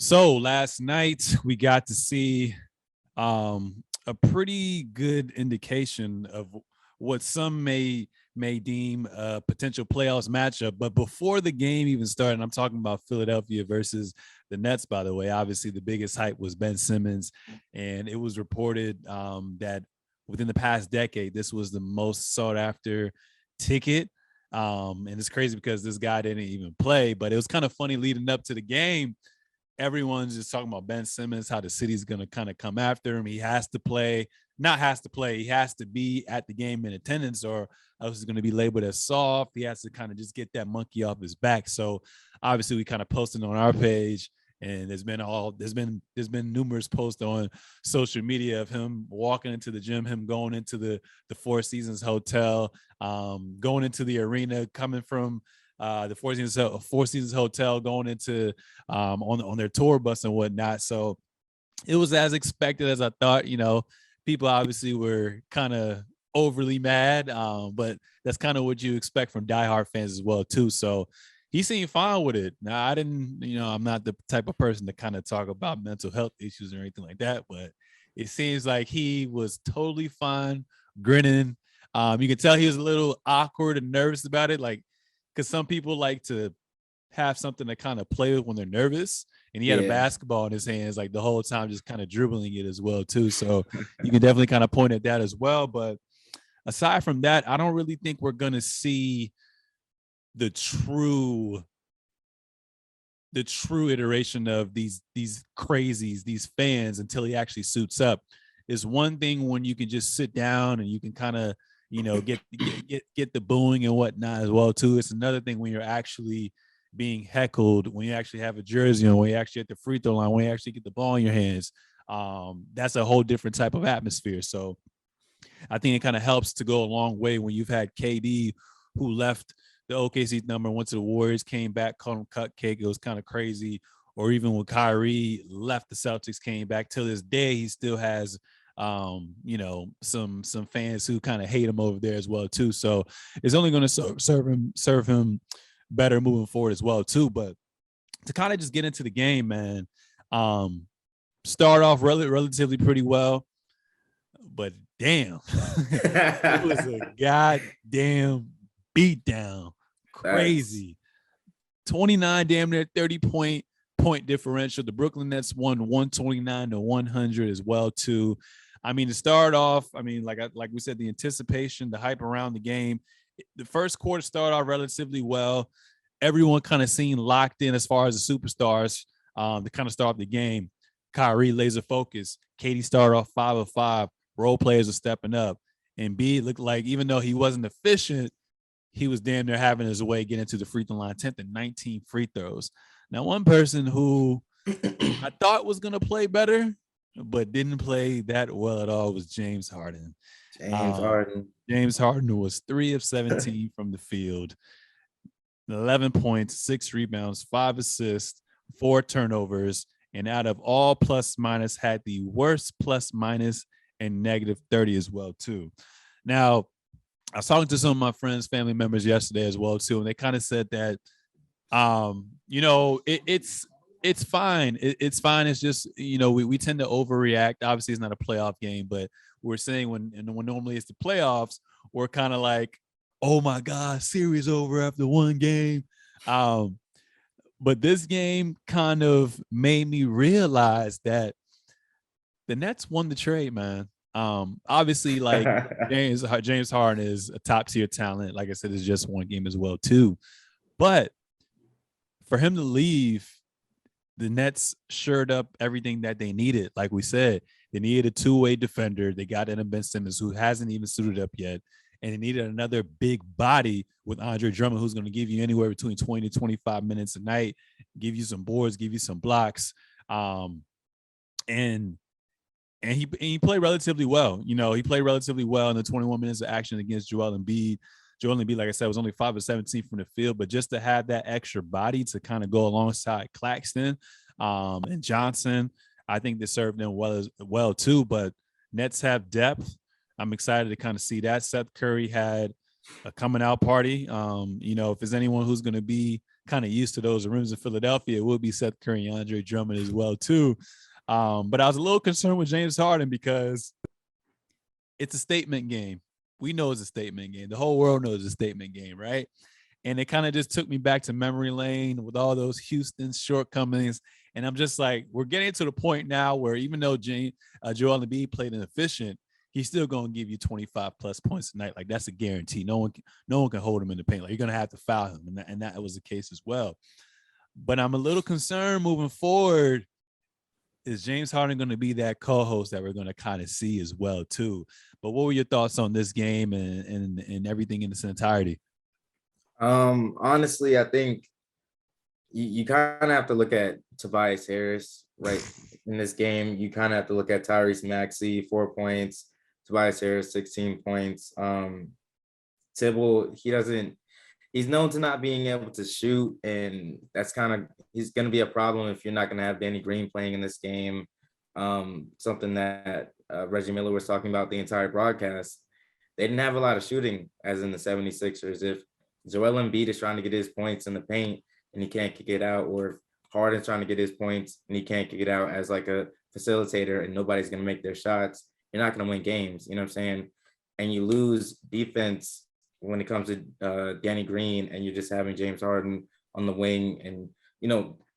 So last night we got to see a pretty good indication of what some may deem a potential playoffs matchup. But before the game even started, I'm talking about Philadelphia versus the Nets, by the way. Obviously, the biggest hype was Ben Simmons, and it was reported that within the past decade, this was the most sought after ticket. And it's crazy because this guy didn't even play, but it was kind of funny leading up to the game. Everyone's just talking about Ben Simmons, how the city's going to kind of come after him. He has to play, not has to play. He has to be at the game in attendance, or else he's going to be labeled as soft. He has to kind of just get that monkey off his back. So obviously we kind of posted on our page, and there's been numerous posts on social media of him walking into the gym, him going into the Four Seasons hotel, going into the arena, coming from the Four Seasons Hotel, going into on their tour bus and whatnot. So it was as expected as I thought. People obviously were kind of overly mad, but that's kind of what you expect from diehard fans as well too. So he seemed fine with it. Now I didn't, I'm not the type of person to kind of talk about mental health issues or anything like that, but it seems like he was totally fine, grinning. You can tell he was a little awkward and nervous about it, like because some people like to have something to kind of play with when they're nervous. And he had a basketball in his hands like the whole time, just kind of dribbling it as well too. So you can definitely kind of point at that as well. But aside from that, I don't really think we're going to see the true iteration of these crazies, these fans, until he actually suits up. It's one thing when you can just sit down and you can kind of, get the booing and whatnot as well too. It's another thing when you're actually being heckled, when you actually have a jersey on, when you actually at the free throw line, when you actually get the ball in your hands. That's a whole different type of atmosphere. So I think it kind of helps to go a long way when you've had KD, who left the OKC number, went to the Warriors, came back, called him cupcake. It was kind of crazy. Or even when Kyrie left the Celtics, came back, till this day, he still has some fans who kind of hate him over there as well too. So it's only going to serve him better moving forward as well too. But to kind of just get into the game, man, start off relatively pretty well, but damn, it was a goddamn beatdown. Crazy. 29 damn near 30 point differential. The Brooklyn Nets won 129-100 as well too. I mean, to start off, I mean, like we said, the anticipation, the hype around the game. The first quarter started off relatively well. Everyone kind of seemed locked in as far as the superstars to kind of start off the game. Kyrie, laser focus. KD started off 5 of 5. Role players are stepping up. And B looked like, even though he wasn't efficient, he was damn near having his way getting to the free throw line, 10th and 19 free throws. Now, one person who I thought was going to play better, but didn't play that well at all, was James Harden. James Harden was 3 of 17 from the field, 11 points, 6 rebounds, 5 assists, 4 turnovers, and out of all plus minus, had the worst plus minus and -30 as well too. Now, I was talking to some of my friends, family members yesterday as well too, and they kind of said that, it's fine. It's fine. It's just, we tend to overreact. Obviously, it's not a playoff game, but we're saying when normally it's the playoffs, we're kind of like, oh my God, series over after one game. But this game kind of made me realize that the Nets won the trade, man. Obviously, like James Harden is a top tier talent. Like I said, it's just one game as well too. But for him to leave, the Nets shored up everything that they needed. Like we said, they needed a two-way defender. They got in Ben Simmons, who hasn't even suited up yet. And they needed another big body with Andre Drummond, who's going to give you anywhere between 20 to 25 minutes a night, give you some boards, give you some blocks. And he played relatively well. He played relatively well in the 21 minutes of action against Joel Embiid. Joel Embiid, like I said, was only 5 of 17 from the field, but just to have that extra body to kind of go alongside Claxton and Johnson, I think they served them well too. But Nets have depth. I'm excited to kind of see that. Seth Curry had a coming out party. If there's anyone who's going to be kind of used to those rims in Philadelphia, it would be Seth Curry and Andre Drummond as well too. But I was a little concerned with James Harden because it's a statement game. We know it's a statement game. The whole world knows it's a statement game, right? And it kind of just took me back to memory lane with all those Houston shortcomings. And I'm just like, we're getting to the point now where even though Joel Embiid played inefficient, he's still going to give you 25 plus points a night. Like that's a guarantee. No one can hold him in the paint. Like you're going to have to foul him. And that was the case as well. But I'm a little concerned moving forward. Is James Harden going to be that co-host that we're going to kind of see as well too? But what were your thoughts on this game and everything in its entirety? Honestly, I think you kind of have to look at Tobias Harris, right? In this game, you kind of have to look at Tyrese Maxey, 4 points, Tobias Harris, 16 points. Tibble, he's known to not being able to shoot, and that's he's going to be a problem if you're not going to have Danny Green playing in this game. Something that Reggie Miller was talking about the entire broadcast. They didn't have a lot of shooting, as in the 76ers. If Joel Embiid is trying to get his points in the paint and he can't kick it out, or if Harden's trying to get his points and he can't kick it out as like a facilitator and nobody's going to make their shots, you're not going to win games. You know what I'm saying? And you lose defense when it comes to Danny Green and you're just having James Harden on the wing. And,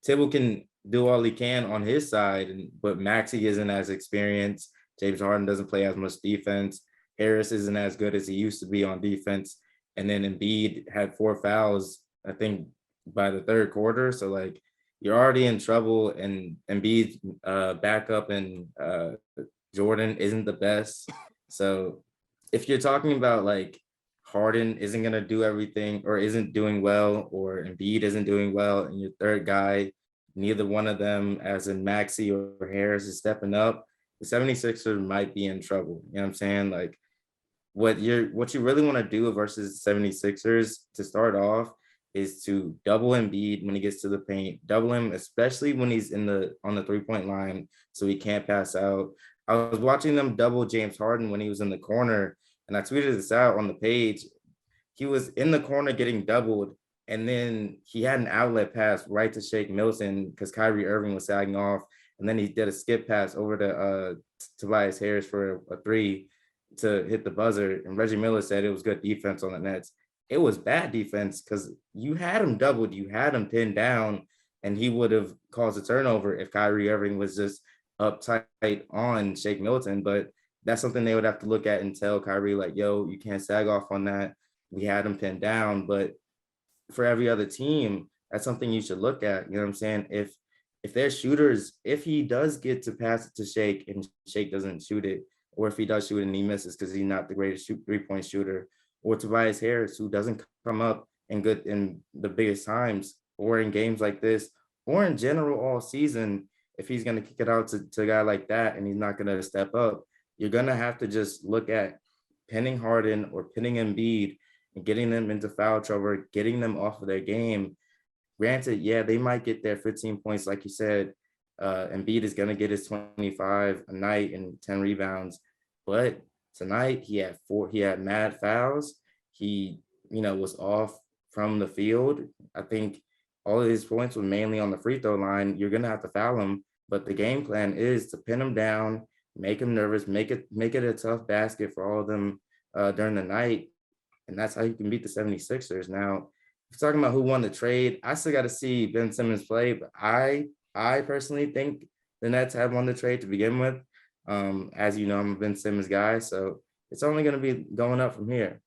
Tibble can do all he can on his side, but Maxey isn't as experienced. James Harden doesn't play as much defense. Harris isn't as good as he used to be on defense. And then Embiid had 4 fouls, I think, by the third quarter. So, like, you're already in trouble, and Embiid's backup and Jordan isn't the best. So if you're talking about, like, Harden isn't going to do everything or isn't doing well, or Embiid isn't doing well, and your third guy, neither one of them, as in Maxey or Harris, is stepping up, the 76ers might be in trouble. You know what I'm saying? Like, what you really want to do versus 76ers to start off is to double Embiid when he gets to the paint, double him, especially when he's on the 3-point line, so he can't pass out. I was watching them double James Harden when he was in the corner, and I tweeted this out on the page. He was in the corner getting doubled, and then he had an outlet pass right to Shake Milton because Kyrie Irving was sagging off, and then he did a skip pass over to Tobias Harris for a 3 to hit the buzzer. And Reggie Miller said it was good defense on the Nets. It was bad defense because you had him doubled, you had him pinned down, and he would have caused a turnover if Kyrie Irving was just uptight on Shake Milton. But that's something they would have to look at and tell Kyrie, like, yo, you can't sag off on that. We had him pinned down. But for every other team, that's something you should look at. You know what I'm saying? If they're shooters, if he does get to pass it to Shake and Shake doesn't shoot it, or if he does shoot it and he misses because he's not the greatest 3-point shooter, or Tobias Harris, who doesn't come up in the biggest times, or in games like this, or in general all season, if he's going to kick it out to a guy like that and he's not going to step up, you're going to have to just look at pinning Harden or pinning Embiid and getting them into foul trouble, getting them off of their game. Granted, yeah, they might get their 15 points, like you said. Embiid is going to get his 25 a night and 10 rebounds. But tonight he had mad fouls. He, was off from the field. I think all of his points were mainly on the free throw line. You're going to have to foul him. But the game plan is to pin him down, make him nervous, make it a tough basket for all of them during the night. And that's how you can beat the 76ers. Now, if you're talking about who won the trade, I still got to see Ben Simmons play, but I personally think the Nets have won the trade to begin with. As you know, I'm a Ben Simmons guy, so it's only going to be going up from here.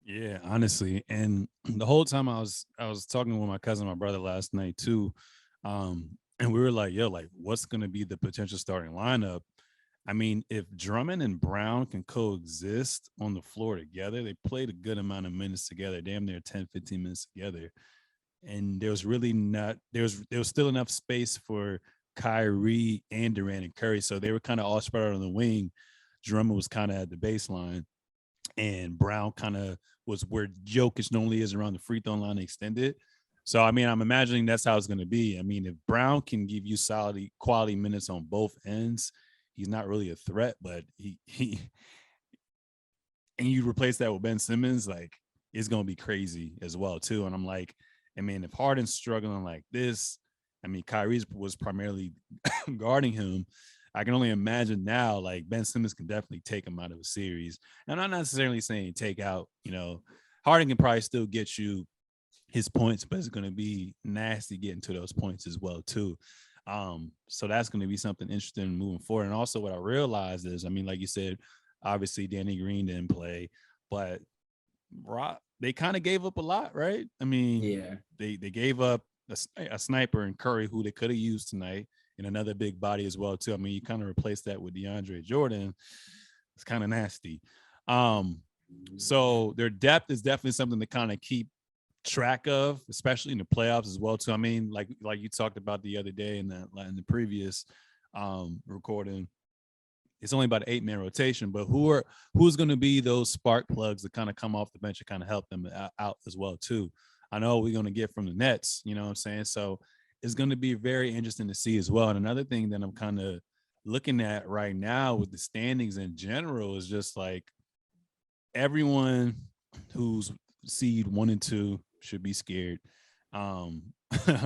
Yeah, honestly. And the whole time I was talking with my cousin, my brother last night too. And we were like, yo, like, what's going to be the potential starting lineup? I mean, if Drummond and Brown can coexist on the floor together, they played a good amount of minutes together, damn near 10, 15 minutes together. And there was still enough space for Kyrie and Durant and Curry. So they were kind of all spread out on the wing. Drummond was kind of at the baseline, and Brown kind of was where Jokic normally is, around the free throw line extended. So, I mean, I'm imagining that's how it's going to be. I mean, if Brown can give you solid quality minutes on both ends, he's not really a threat, but he and you replace that with Ben Simmons, like, it's going to be crazy as well too. And I'm like, I mean, if Harden's struggling like this, I mean, Kyrie was primarily guarding him. I can only imagine now, like Ben Simmons can definitely take him out of a series. And I'm not necessarily saying take out, Harden can probably still get you his points, but it's going to be nasty getting to those points as well, too. So that's going to be something interesting moving forward. And also what I realized is, I mean, like you said, obviously Danny Green didn't play, but they kind of gave up a lot, right? I mean, Yeah. they gave up a sniper in Curry who they could have used tonight, and another big body as well too. I mean, you kind of replace that with DeAndre Jordan. It's kind of nasty. So their depth is definitely something to kind of keep track of, especially in the playoffs as well too. I mean, like you talked about the other day in the previous recording, it's only about an 8-man rotation, but who's going to be those spark plugs that kind of come off the bench and kind of help them out as well too. I know we're going to get from the Nets, you know what I'm saying? So it's going to be very interesting to see as well. And another thing that I'm kind of looking at right now with the standings in general is just like everyone who's seed 1 and 2 should be scared.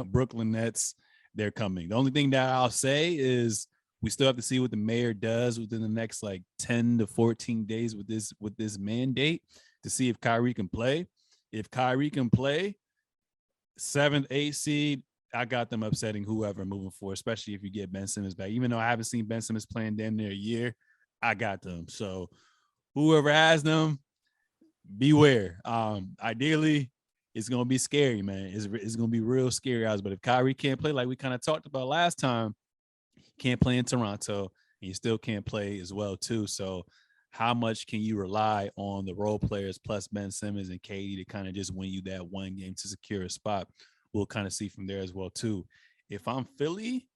Brooklyn Nets, they're coming. The only thing that I'll say is we still have to see what the mayor does within the next like 10 to 14 days with this mandate to see if Kyrie can play. If Kyrie can play, 7th, 8th seed, I got them upsetting whoever moving forward, especially if you get Ben Simmons back. Even though I haven't seen Ben Simmons playing damn near a year, I got them. So whoever has them, beware. Ideally, it's gonna be scary, man. It's gonna be real scary hours. But if Kyrie can't play, like we kind of talked about last time, can't play in Toronto, and you still can't play as well too. So how much can you rely on the role players plus Ben Simmons and KD to kind of just win you that one game to secure a spot? We'll kind of see from there as well too. If I'm Philly,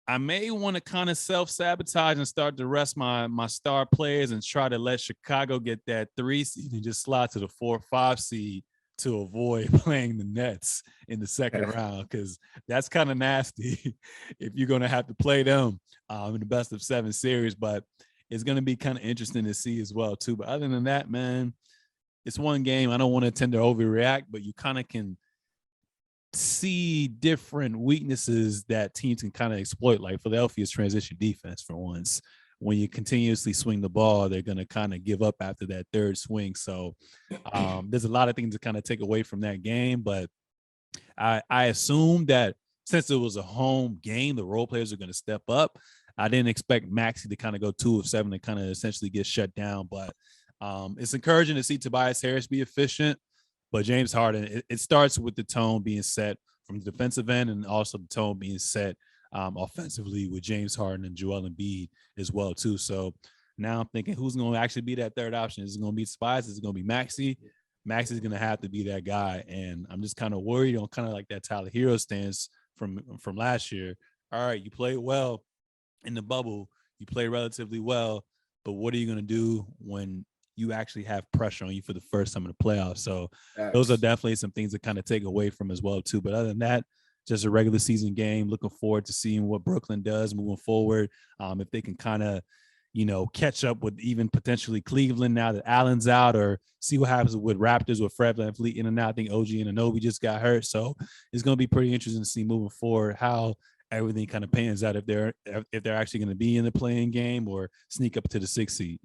I may want to kind of self-sabotage and start to rest my star players and try to let Chicago get that 3 seed and just slide to the 4-5 seed to avoid playing the Nets in the second round, because that's kind of nasty if you're going to have to play them in the best of 7 series. But it's going to be kind of interesting to see as well too. But other than that, man, it's one game. I don't want to tend to overreact, but you kind of can see different weaknesses that teams can kind of exploit, like Philadelphia's transition defense for once. When you continuously swing the ball, they're going to kind of give up after that third swing. So there's a lot of things to kind of take away from that game. But I assume that since it was a home game, the role players are going to step up. I didn't expect Maxey to kind of go 2 of 7 and kind of essentially get shut down. But it's encouraging to see Tobias Harris be efficient. But James Harden, it starts with the tone being set from the defensive end and also the tone being set offensively with James Harden and Joel Embiid as well too. So now I'm thinking, who's going to actually be that third option? Is it going to be Tobias? Is it going to be Maxey? Maxey's going to have to be that guy. And I'm just kind of worried on kind of like that Tyler Hero stance from last year. All right, you played well in the bubble. You play relatively well. But what are you going to do when you actually have pressure on you for the first time in the playoffs? So those are definitely some things to kind of take away from as well too. But other than that, just a regular season game. Looking forward to seeing what Brooklyn does moving forward. If they can kind of, catch up with even potentially Cleveland now that Allen's out, or see what happens with Raptors with Fred VanVleet in and out. I think OG and Anunoby just got hurt. So it's going to be pretty interesting to see moving forward how everything kind of pans out, if they're actually going to be in the playing game or sneak up to the 6th seed.